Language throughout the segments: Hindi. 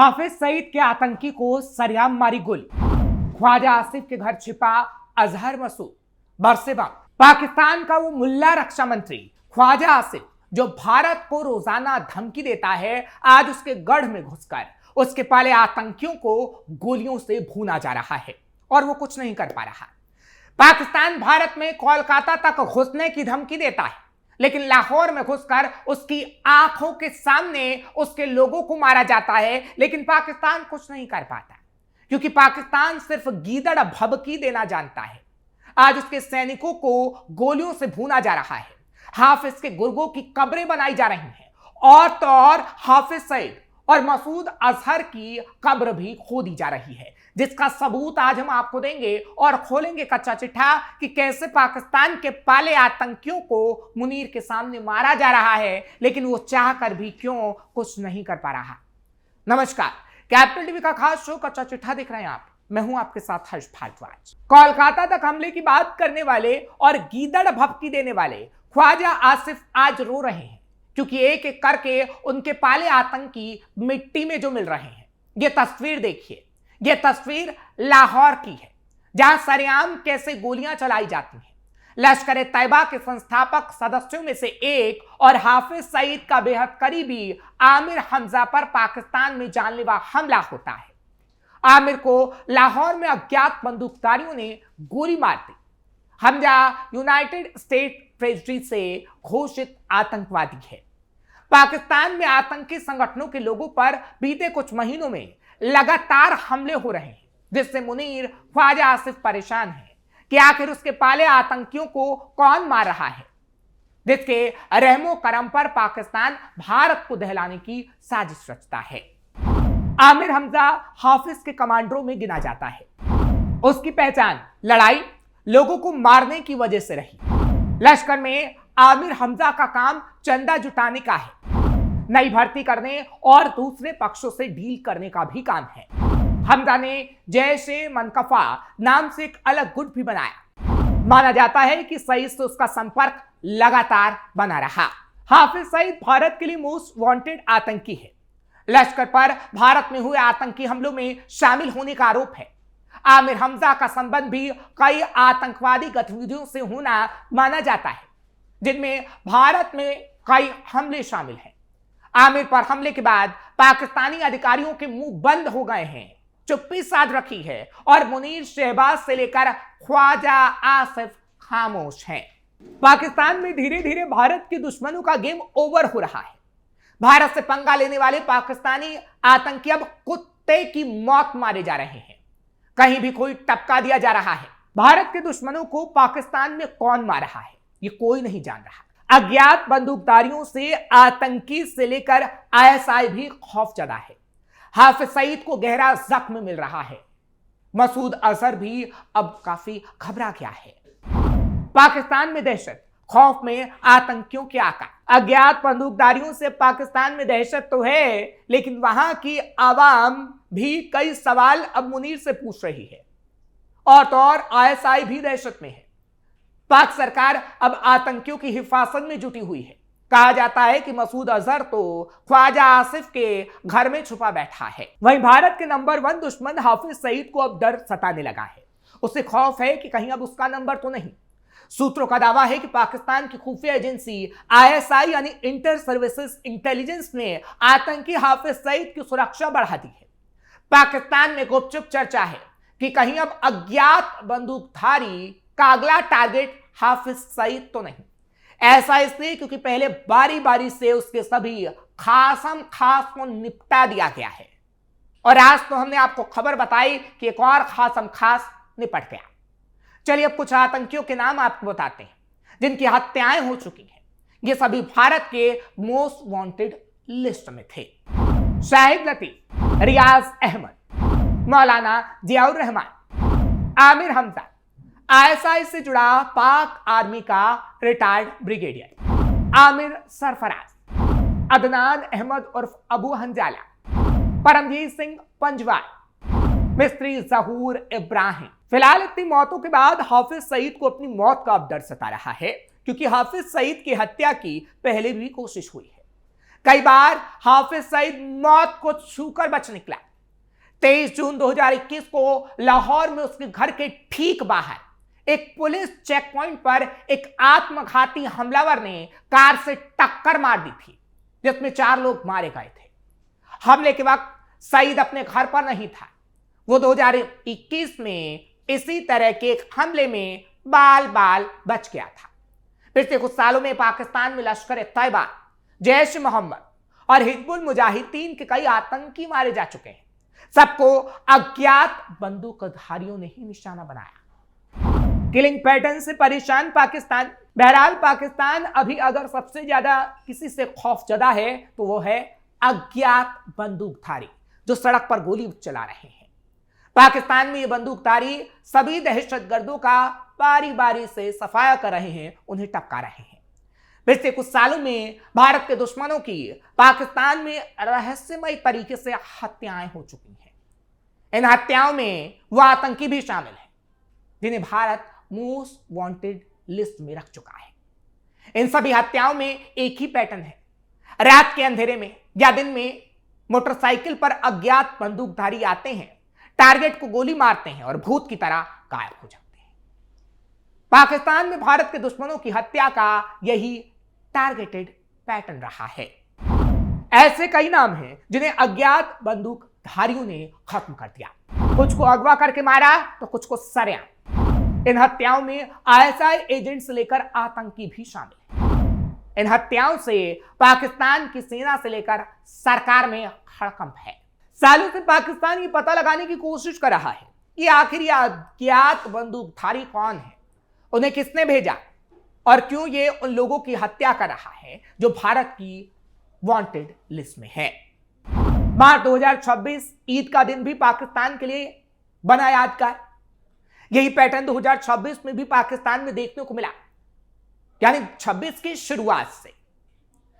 हाफिज सईद के आतंकी को सरेआम मारी गोली। ख्वाजा आसिफ के घर छिपा अजहर मसूद बरसे बम। पाकिस्तान का वो मुल्ला रक्षा मंत्री ख्वाजा आसिफ जो भारत को रोजाना धमकी देता है, आज उसके गढ़ में घुसकर उसके पाले आतंकियों को गोलियों से भूना जा रहा है और वो कुछ नहीं कर पा रहा। पाकिस्तान भारत में कोलकाता तक घुसने की धमकी देता है, लेकिन लाहौर में घुसकर उसकी आंखों के सामने उसके लोगों को मारा जाता है, लेकिन पाकिस्तान कुछ नहीं कर पाता क्योंकि पाकिस्तान सिर्फ गीदड़ भभकी देना जानता है। आज उसके सैनिकों को गोलियों से भूना जा रहा है। हाफिज के गुर्गों की कब्रें बनाई जा रही हैं और तो और हाफिज सईद और मसूद अजहर की कब्र भी खोदी जा रही है, जिसका सबूत आज हम आपको देंगे और खोलेंगे कच्चा चिट्ठा कि कैसे पाकिस्तान के पाले आतंकियों को मुनीर के सामने मारा जा रहा है, लेकिन वो चाहकर भी क्यों कुछ नहीं कर पा रहा। नमस्कार, कैपिटल टीवी का खास शो कच्चा चिट्ठा देख रहे हैं आप। मैं हूं आपके साथ हर्ष भारद्वाज। कोलकाता तक हमले की बात करने वाले और गीदड़ भभकी देने वाले ख्वाजा आसिफ आज रो रहे हैं क्योंकि एक एक करके उनके पाले आतंकी मिट्टी में जो मिल रहे हैं। ये तस्वीर देखिए, ये तस्वीर लाहौर की है जहां सरेआम कैसे गोलियां चलाई जाती हैं। लश्कर तैयबा के संस्थापक सदस्यों में से एक और हाफिज सईद का बेहद करीबी आमिर हमजा पर पाकिस्तान में जानलेवा हमला होता है। आमिर को लाहौर में अज्ञात बंदूकधारियों ने गोली मार दी। हमजा यूनाइटेड स्टेट ट्रेजरी से घोषित आतंकवादी है। पाकिस्तान में आतंकी संगठनों के लोगों पर बीते कुछ महीनों में लगातार हमले हो रहे हैं, जिससे मुनीर ख्वाजा आसिफ परेशान है कि आखिर उसके पाले आतंकियों को कौन मार रहा है, जिसके रहमो करम पर पाकिस्तान भारत को दहलाने की साजिश रचता है। आमिर हमजा हाफिज के कमांडरों में गिना जाता है। उसकी पहचान लड़ाई, लोगों को मारने की वजह से रही। लश्कर में आमिर हमजा का काम चंदा जुटाने का है, नई भर्ती करने और दूसरे पक्षों से डील करने का भी काम है। हमजा ने जैशे मनकफा नाम से एक अलग गुट भी बनाया। माना जाता है कि सईद से उसका संपर्क लगातार बना रहा। हाफिज सईद भारत के लिए मोस्ट वांटेड आतंकी है। लश्कर पर भारत में हुए आतंकी हमलों में शामिल होने का आरोप है। आमिर हमजा का संबंध भी कई आतंकवादी गतिविधियों से होना माना जाता है, जिनमें भारत में कई हमले शामिल हैं। आमिर पर हमले के बाद पाकिस्तानी अधिकारियों के मुंह बंद हो गए हैं, चुप्पी साध रखी है और मुनीर शहबाज से लेकर ख्वाजा आसिफ खामोश हैं। पाकिस्तान में धीरे धीरे भारत के दुश्मनों का गेम ओवर हो रहा है। भारत से पंगा लेने वाले पाकिस्तानी आतंकी अब कुत्ते की मौत मारे जा रहे हैं। कहीं भी कोई टपका दिया जा रहा है। भारत के दुश्मनों को पाकिस्तान में कौन मार रहा है, ये कोई नहीं जान रहा। अज्ञात बंदूकधारियों से आतंकी से लेकर आईएसआई भी खौफजदा है। हाफिज सईद को गहरा जख्म मिल रहा है। मसूद अजहर भी अब काफी घबरा गया है। पाकिस्तान में दहशत, खौफ में आतंकियों के आका। अज्ञात बंदूकधारियों से पाकिस्तान में दहशत तो है, लेकिन वहां की आवाम भी कई सवाल अब मुनीर से पूछ रही है और तो और आईएसआई भी दहशत में है। पाक सरकार अब आतंकियों की हिफाजत में जुटी हुई है। कहा जाता है कि मसूद अजहर तो ख्वाजा आसिफ के घर में छुपा बैठा है। वहीं भारत के नंबर 1 दुश्मन हाफिज सईद को अब डर सताने लगा है। उसे खौफ है कि कहीं अब उसका नंबर तो नहीं। सूत्रों का दावा है कि पाकिस्तान की खुफिया एजेंसी आईएसआई यानी इंटर सर्विसेज इंटेलिजेंस ने आतंकी हाफिज सईद की सुरक्षा बढ़ा दी है। पाकिस्तान में गुपचुप चर्चा है कि कहीं अब अज्ञात बंदूकधारी का अगला टारगेट हाफिज सईद तो नहीं। ऐसा इसलिए क्योंकि पहले बारी बारी से उसके सभी खासम खास को निपटा दिया गया है और आज तो हमने आपको खबर बताई कि एक और खासम खास निपट गया। चलिए अब कुछ आतंकियों के नाम आपको बताते हैं जिनकी हत्याएं हो चुकी हैं। ये सभी भारत के मोस्ट वांटेड लिस्ट में थे। शाहिद लतीफ, रियाज अहमद, मौलाना जियाउर रहमान, आमिर हमजा, आईएसआई से जुड़ा पाक आर्मी का रिटायर्ड ब्रिगेडियर आमिर सरफराज, अदनान अहमद उर्फ अबू हंजाला, परमजीत सिंह पंजवार, मिस्त्री जहूर इब्राहिम। फिलहाल इतनी मौतों के बाद हाफिज सईद को अपनी मौत का अब डर सता रहा है क्योंकि हाफिज सईद की हत्या की पहले भी कोशिश हुई है, कई बार हाफिज सईद मौत को छूकर बच निकला। 23 जून 2021 को लाहौर में उसके घर के ठीक बाहर एक पुलिस चेक पॉइंट पर एक आत्मघाती हमलावर ने कार से टक्कर मार दी थी, जिसमें 4 लोग मारे गए थे। हमले के वक्त सईद अपने घर पर नहीं था। वो 2021 में इसी तरह के एक हमले में बाल बाल बच गया था। पिछले कुछ सालों में पाकिस्तान में लश्कर-ए-तैयबा, जैश मोहम्मद और हिजबुल मुजाहिदीन के कई आतंकी मारे जा चुके हैं। सबको अज्ञात बंदूकधारियों ने ही निशाना बनाया। किलिंग पैटर्न से परेशान पाकिस्तान। बहरहाल पाकिस्तान अभी अगर सबसे ज्यादा किसी से खौफजदा है तो वो है अज्ञात बंदूकधारी जो सड़क पर गोली चला रहे हैं। पाकिस्तान में ये बंदूकधारी सभी दहशतगर्दों का बारी बारी से सफाया कर रहे हैं, उन्हें टपका रहे हैं। पिछले कुछ सालों में भारत के दुश्मनों की पाकिस्तान में रहस्यमय तरीके से हत्याएं हो चुकी हैं। इन हत्याओं में वो आतंकी भी शामिल हैं जिन्हें भारत मोस्ट वांटेड लिस्ट में रख चुका है। इन सभी हत्याओं में एक ही पैटर्न है। रात के अंधेरे में या दिन में मोटरसाइकिल पर अज्ञात बंदूकधारी आते हैं, टारगेट को गोली मारते हैं और भूत की तरह गायब हो जाते हैं। पाकिस्तान में भारत के दुश्मनों की हत्या का यही टारगेटेड पैटर्न रहा है। ऐसे कई नाम हैं जिन्हें अज्ञात बंदूकधारियों ने खत्म कर दिया। कुछ को अगवा करके मारा तो कुछ को सरेआम। इन हत्याओं में आईएसआई एजेंट से लेकर आतंकी भी शामिल हैं। इन हत्याओं से पाकिस्तान की सेना से लेकर सरकार में हड़कंप है। सालों से पाकिस्तान ये पता लगाने की कोशिश कर रहा है कि आखिर ये अज्ञात बंदूकधारी कौन है, उन्हें किसने भेजा और क्यों ये उन लोगों की हत्या कर रहा है जो भारत की वांटेड लिस्ट में है। मार्च 2026 ईद का दिन भी पाकिस्तान के लिए बना यादगार। यही पैटर्न 2026 में भी पाकिस्तान में देखने को मिला, यानी 26 की शुरुआत से,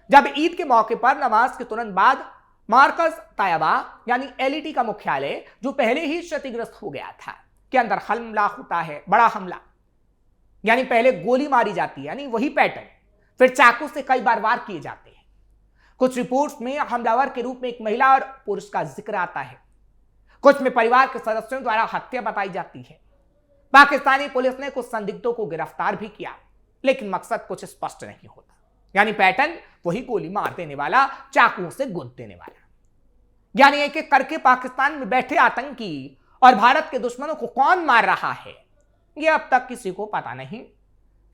जब ईद के मौके पर नमाज के तुरंत बाद मरकज तैयबा यानी एलईटी का मुख्यालय जो पहले ही क्षतिग्रस्त हो गया था के अंदर हमला होता है, बड़ा हमला। यानी पहले गोली मारी जाती है, यानी वही पैटर्न, फिर चाकू से कई बार वार किए जाते हैं। कुछ रिपोर्ट्स में हमलावर के रूप में एक महिला और पुरुष का जिक्र आता है, कुछ में परिवार के सदस्यों द्वारा हत्या बताई जाती है। पाकिस्तानी पुलिस ने कुछ संदिग्धों को गिरफ्तार भी किया, लेकिन मकसद कुछ स्पष्ट नहीं होता। यानी पैटर्न वही गोली मार देने वाला, चाकुओं से गुंद देने वाला। यानी एक एक करके पाकिस्तान में बैठे आतंकी और भारत के दुश्मनों को कौन मार रहा है, यह अब तक किसी को पता नहीं।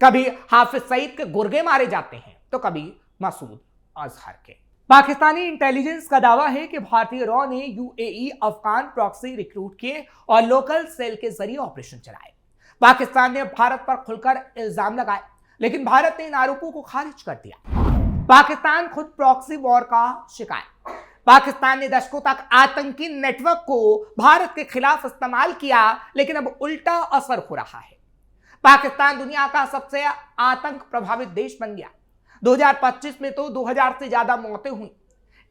कभी हाफिज सईद के गुर्गे मारे जाते हैं तो कभी मसूद अजहर के। पाकिस्तानी इंटेलिजेंस का दावा है कि भारतीय रॉ ने यूएई अफगान प्रॉक्सी रिक्रूट किए और लोकल सेल के जरिए ऑपरेशन चलाए। पाकिस्तान ने भारत पर खुलकर इल्जाम लगाए, लेकिन भारत ने इन आरोपों को खारिज कर दिया। पाकिस्तान खुद प्रॉक्सी वॉर का शिकार। पाकिस्तान ने दशकों तक आतंकी नेटवर्क को भारत के खिलाफ इस्तेमाल किया, लेकिन अब उल्टा असर हो रहा है। पाकिस्तान दुनिया का सबसे आतंक प्रभावित देश बन गया। 2025 में तो 2000 से ज्यादा मौतें हुई।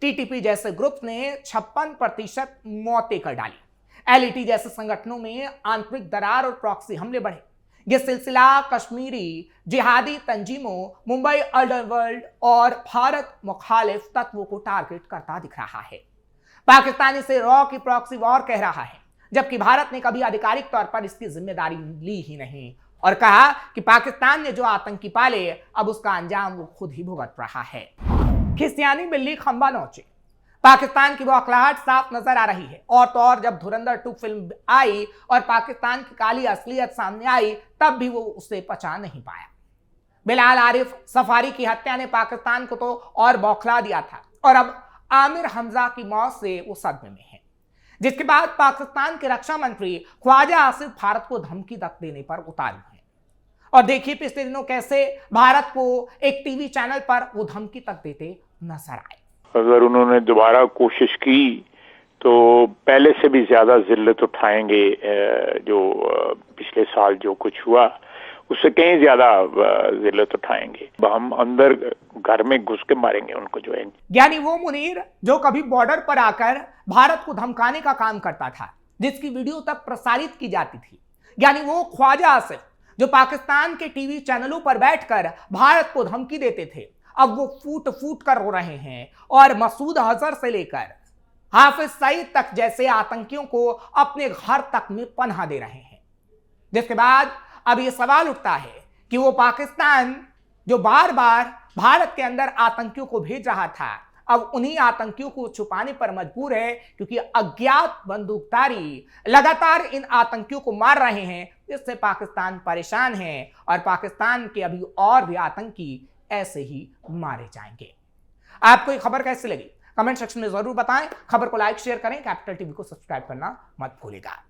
टीटीपी जैसे ग्रुप ने 56% मौतें कर डाली। एलईटी जैसे संगठनों में आंतरिक दरार और प्रॉक्सी हमले बढ़े। यह सिलसिला कश्मीरी जिहादी तंजीमों, मुंबई अंडरवर्ल्ड और भारत मुखालिफ तत्वों को टारगेट करता दिख रहा है। पाकिस्तान इसे रॉ की प्रॉक्सी वॉर कह रहा है, जबकि भारत ने कभी आधिकारिक तौर पर इसकी जिम्मेदारी ली ही नहीं और कहा कि पाकिस्तान ने जो आतंकी पाले, अब उसका अंजाम वो खुद ही भुगत रहा है। खिसियानी बिल्ली खंबा नोचे। पाकिस्तान की बौखलाहट साफ नजर आ रही है। और तो और जब धुरंधर 2 फिल्म आई और पाकिस्तान की काली असलियत सामने आई, तब भी वो उसे पचा नहीं पाया। बिलाल आरिफ सफारी की हत्या ने पाकिस्तान को तो और बौखला दिया था, और अब आमिर हमजा की मौत से वो सदमे में है, जिसके बाद पाकिस्तान के रक्षा मंत्री ख्वाजा आसिफ भारत को धमकी तक देने पर उतारू हैं। और देखिए पिछले दिनों कैसे भारत को एक टीवी चैनल पर वो धमकी तक देते नजर आए। अगर उन्होंने दोबारा कोशिश की तो पहले से भी ज्यादा जिल्लत उठाएंगे। जो पिछले साल जो कुछ हुआ उससे कहीं ज्यादा जिल्लत उठाएंगे। हम अंदर घर में घुस के मारेंगे उनको जो है। यानी वो मुनीर जो कभी बॉर्डर पर आकर भारत को धमकाने का काम करता था, जिसकी वीडियो तक प्रसारित की जाती थी, यानी वो ख्वाजा आसिफ जो पाकिस्तान के टीवी चैनलों पर बैठकर भारत को धमकी देते थे, अब वो फूट फूट कर रो रहे हैं और मसूद अजहर से लेकर हाफिज सईद तक जैसे आतंकियों को अपने घर तक में पनाह दे रहे हैं। जिसके बाद अब ये सवाल उठता है कि वो पाकिस्तान जो बार बार भारत के अंदर आतंकियों को भेज रहा था, अब उन्हीं आतंकियों को छुपाने पर मजबूर है, क्योंकि अज्ञात बंदूकधारी लगातार इन आतंकियों को मार रहे हैं। इससे पाकिस्तान परेशान है और पाकिस्तान के अभी और भी आतंकी ऐसे ही मारे जाएंगे। आपको ये खबर कैसी लगी कमेंट सेक्शन में जरूर बताएं। खबर को लाइक शेयर करें, कैपिटल टीवी को सब्सक्राइब करना मत भूलिएगा।